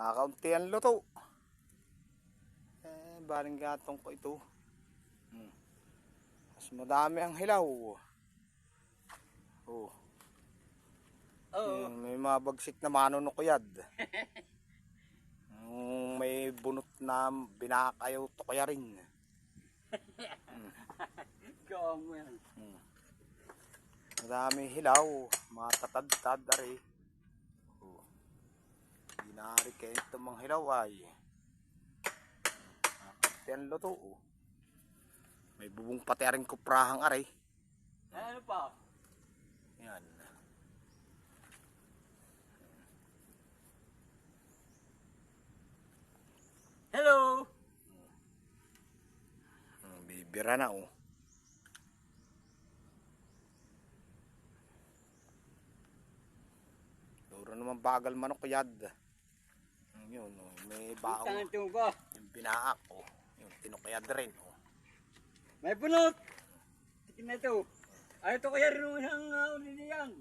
Kaunti ang luto. Baling gatong ko ito. Mas madami ang hilaw. Oh. May mabagsik na manunukuyad. May bunot na binakayaw to kaya rin. Madami hilaw, matatad-tad ari. Dinari kayo itong mga hilaw ay. Nakakatiyan luto. May bubong pati aring kuprahang ari. Ano pa? Yan. Hello! Bibira na oh. Duro naman bagal manok yad. Yun oh. May bao. Yung binaak oh. Yung tinukayad rin oh. May bunot! Tikin na ito. Ay ito kaya rin ang uliliyan.